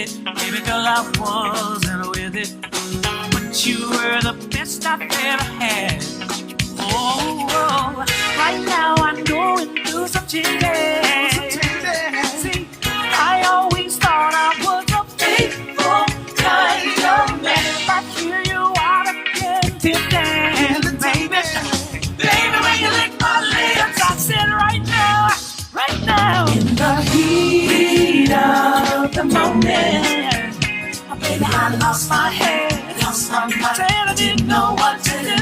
it. Maybe 'cause I wasn't with it. But you were the best I've ever had. Oh, right now I'm going through some changes. See, I always thought I was a faithful kind of man. But here you are again today, baby. Baby, when you lick my lips, I said right now, in the heat of the moment, baby, I lost my head, lost my mind, and I didn't know what to do.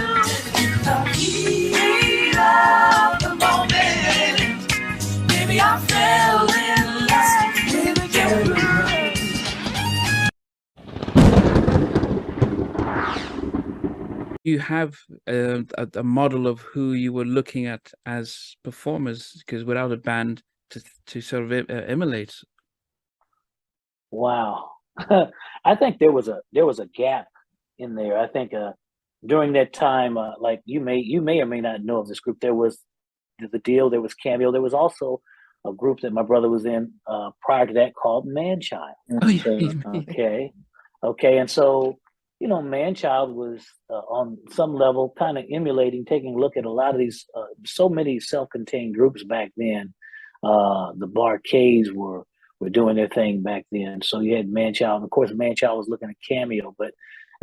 In the heat of the moment, baby, I fell in love with you. You have a model of who you were looking at as performers, because without a band to sort of emulate. Wow. I think there was a gap in there. I think during that time, like you may or may not know of this group. There was the Deal, there was Cameo, there was also a group that my brother was in prior to that called Manchild. Oh, yeah. Okay, and so Manchild was on some level kind of emulating, taking a look at a lot of these, so many self-contained groups back then. The Barcades were doing their thing back then. So you had Manchild, and of course Manchild was looking at Cameo. But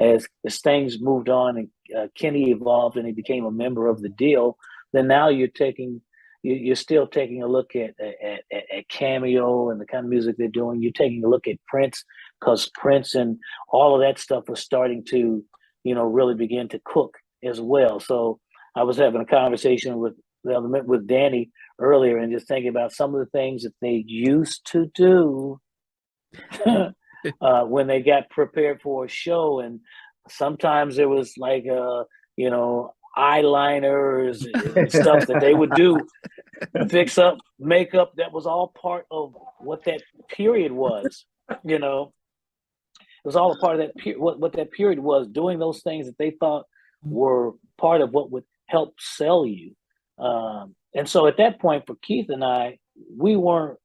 as things moved on and Kenny evolved and he became a member of the Deal, then now you're still taking a look at Cameo and the kind of music they're doing. You're taking a look at Prince, because Prince and all of that stuff was starting to, really begin to cook as well. So I was having a conversation with Danny earlier and just thinking about some of the things that they used to do when they got prepared for a show. And sometimes there was like, eyeliners and stuff that they would do, fix up makeup. That was all part of what that period was. It was all a part of that what that period was, doing those things that they thought were part of what would help sell you. And so at that point, for Keith and I, we weren't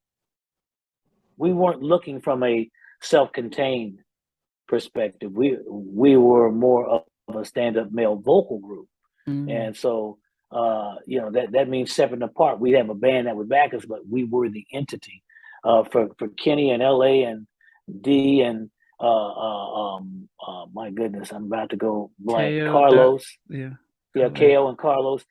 looking from a self-contained perspective. We were more of a stand-up male vocal group. And so, that means separate and apart. We'd have a band that would back us, but we were the entity. For Kenny and LA and D and my goodness, I'm about to go blank. KO, Carlos, KO and Carlos,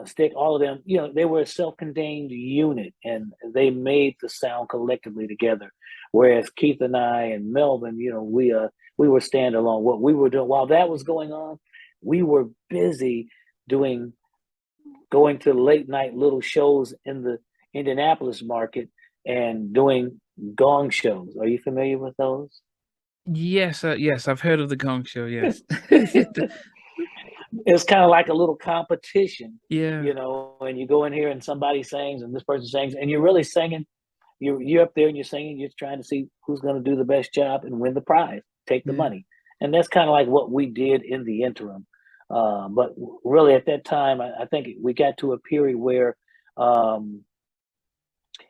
Stick, all of them. They were a self-contained unit, and they made the sound collectively together. Whereas Keith and I and Melvin, we were standalone. What we were doing while that was going on, we were busy going to late night little shows in the Indianapolis market and doing gong shows. Are you familiar with those? Yes, I've heard of the Gong Show. Yes. It's kind of like a little competition, Yeah. and you go in here and somebody sings and this person sings and you're really singing. You're up there and you're singing. You're trying to see who's going to do the best job and win the prize, take the money. And that's kind of like what we did in the interim. But really at that time, I think we got to a period where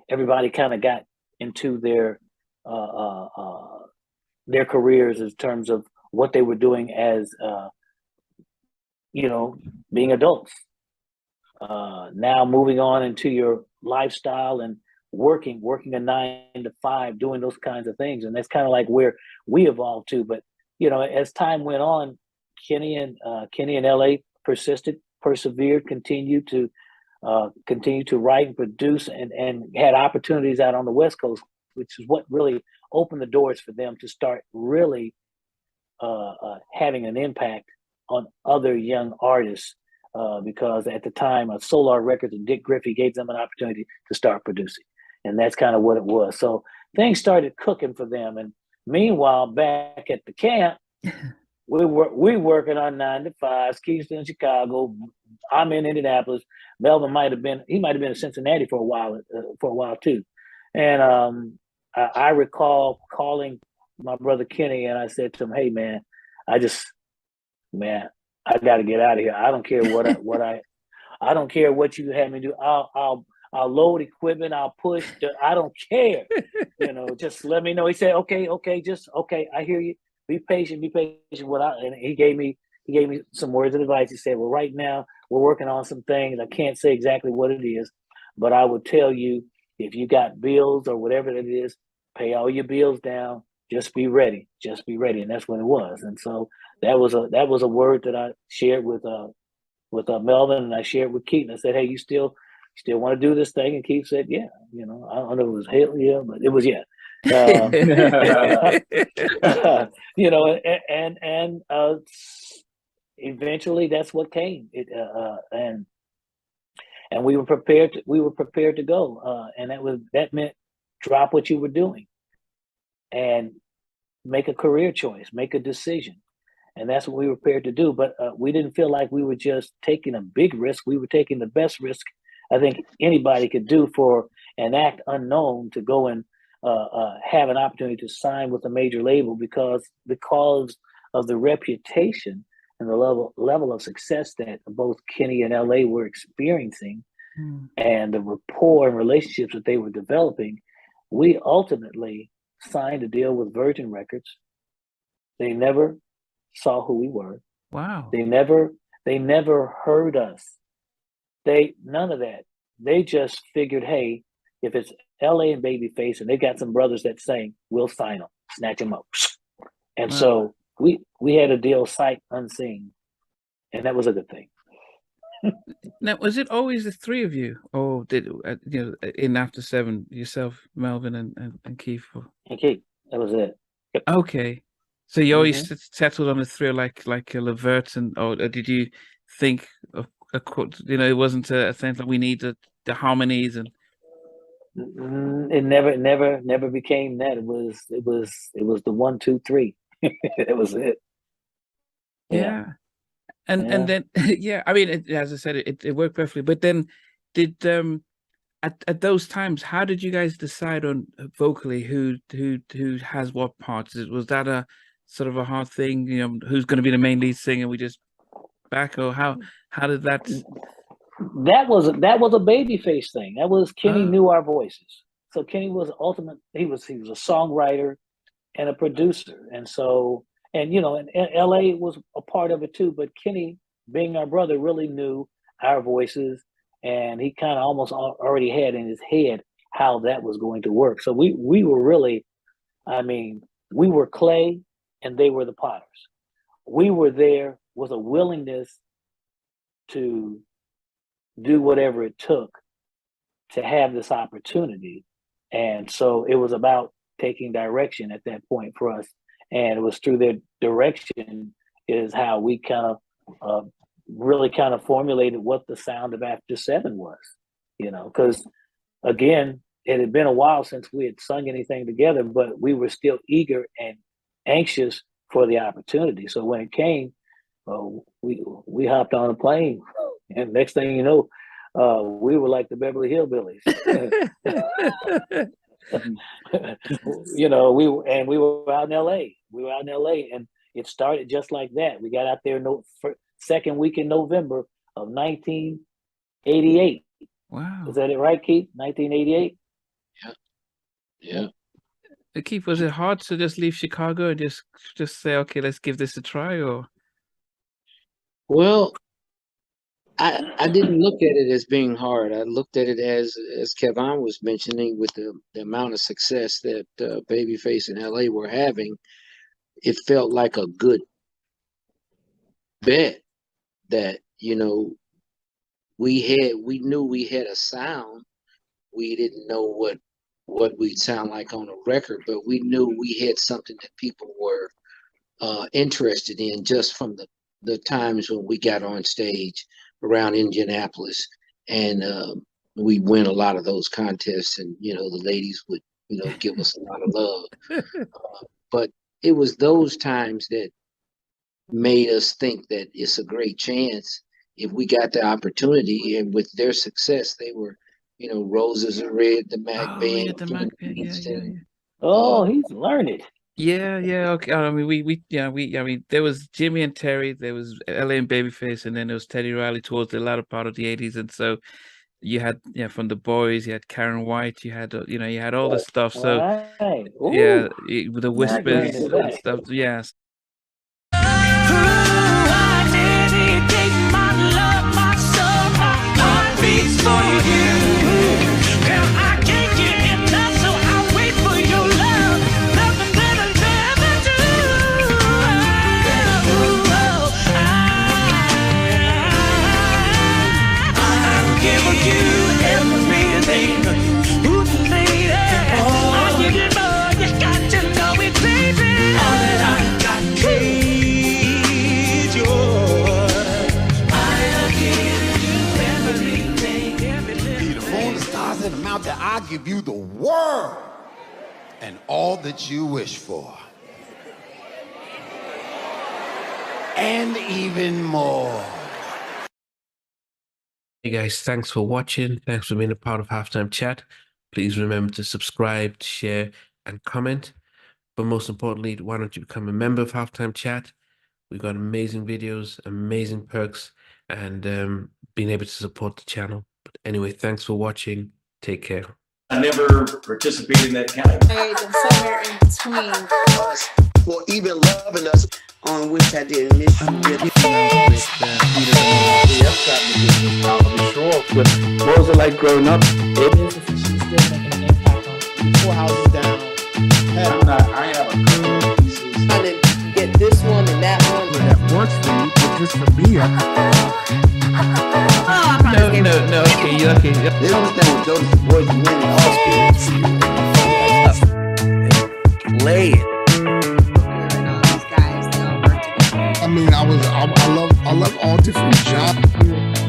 everybody kind of got into their careers in terms of what they were doing as being adults. Now moving on into your lifestyle and working a 9 to 5, doing those kinds of things. And that's kind of like where we evolved to. But, as time went on, Kenny and LA persevered, continued to write and produce and had opportunities out on the West Coast, which is what really opened the doors for them to start really having an impact on other young artists, because at the time, Solar Records and Dick Griffey gave them an opportunity to start producing. And that's kind of what it was. So things started cooking for them. And meanwhile, back at the camp, we working on 9 to 5. Keith's in Chicago. I'm in Indianapolis. Melvin might have been in Cincinnati for a while too. And I recall calling my brother Kenny, and I said to him, "Hey man, I got to get out of here. I don't care what I don't care what you have me do. I'll load equipment. I'll push. I don't care. Just let me know. He said, okay, just okay. I hear you. Be patient. And he gave me some words of advice. He said, well, right now we're working on some things. I can't say exactly what it is, but I would tell you, if you got bills or whatever it is, pay all your bills down. Just be ready. And that's when it was. And so that was a word that I shared with Melvin, and I shared with Keith. And I said, hey, you still want to do this thing? And Keith said, yeah. I don't know if it was hell yeah, but it was yeah. And eventually that's what came. And we were prepared to go. And that meant drop what you were doing and make a career choice, make a decision. And that's what we were prepared to do. But we didn't feel like we were just taking a big risk. We were taking the best risk I think anybody could do for an act unknown to go and have an opportunity to sign with a major label because of the reputation and the level of success that both Kenny and LA were experiencing and the rapport and relationships that they were developing. We ultimately signed a deal with Virgin Records. They never saw who we were. Wow. They never heard us. None of that. They just figured, hey, if it's LA and Babyface and they got some brothers that sing, we'll sign them, snatch them up. And so we had a deal sight unseen, and that was a good thing. Now, was it always the three of you, or did in After Seven, yourself, Melvin, and Keith? And Keith, that was it. Yep. Okay, so you always settled on the three, like a Levert, or did you think of it wasn't a sense that we need the harmonies and? It never became that. It was the 1, 2, 3. It was it. Yeah. And then I mean, as I said, it worked perfectly. But then did at those times, how did you guys decide on vocally who has what parts? Was that a sort of a hard thing? Who's going to be the main lead singer? We just back, or how did that? That was a Babyface thing. That was Kenny knew our voices. So Kenny was he was a songwriter and a producer, and so. And LA was a part of it too, but Kenny, being our brother, really knew our voices, and he kind of almost already had in his head how that was going to work. So we were really, we were clay and they were the potters. We were there with a willingness to do whatever it took to have this opportunity. And so it was about taking direction at that point for us. And it was through their direction is how we kind of really kind of formulated what the sound of After Seven was, because again, it had been a while since we had sung anything together, but we were still eager and anxious for the opportunity. So when it came, we hopped on a plane, and next thing you know, we were like the Beverly Hillbillies. We were out in LA. And it started just like that. We got out there second week in November of 1988. Wow. Is that it right, Keith? 1988? Yeah. Keith, was it hard to just leave Chicago and just say, okay, let's give this a try, or? Well, I didn't look at it as being hard. I looked at it as Kevin was mentioning, with the amount of success that Babyface and LA were having, it felt like a good bet that, we knew we had a sound. We didn't know what we'd sound like on a record, but we knew we had something that people were interested in just from the times when we got on stage around Indianapolis, and we win a lot of those contests, and the ladies would give us a lot of love. But it was those times that made us think that it's a great chance if we got the opportunity. And with their success, they were, Roses Are Red, the Mac Band. Yeah, the Mac Band. Yeah. Oh, he's learned. Yeah. Okay. I mean, there was Jimmy and Terry, there was LA and Babyface, and then there was Teddy Riley towards the latter part of the 80s. And so you had from the boys, you had Karen White, you had you had all the stuff. So Right. yeah, Ooh. with the Not going whispers into and that. stuff. Yes. I dedicate my love, my soul, my heart beats for you. Girl, I can't get enough, so I wait for your love. Nothing that I'll ever do. I'll give you everything. Ooh, lady, I'll give you more. You got to know it, baby. All that I got is yours. I'll give you everything, everything. The moon, the stars, and the mountain, I give you the world and all that you wish for. And even more. Hey guys, thanks for watching. Thanks for being a part of Halftime Chat. Please remember to subscribe, share, and comment. But most importantly, why don't you become a member of Halftime Chat? We've got amazing videos, amazing perks, and being able to support the channel. But anyway, thanks for watching. Take care. I never participated in that kind of. And somewhere in between us for even loving us, on which I didn't miss you. What was it like growing up? She's still making an impact on 4 houses down. I have a couple of pieces. Trying to get this one and that one. That works for you, but just for me, No. Okay, you okay? They understand what Jonas boys and men all Lay it. These guys, they all work together. I mean, I love all different genres.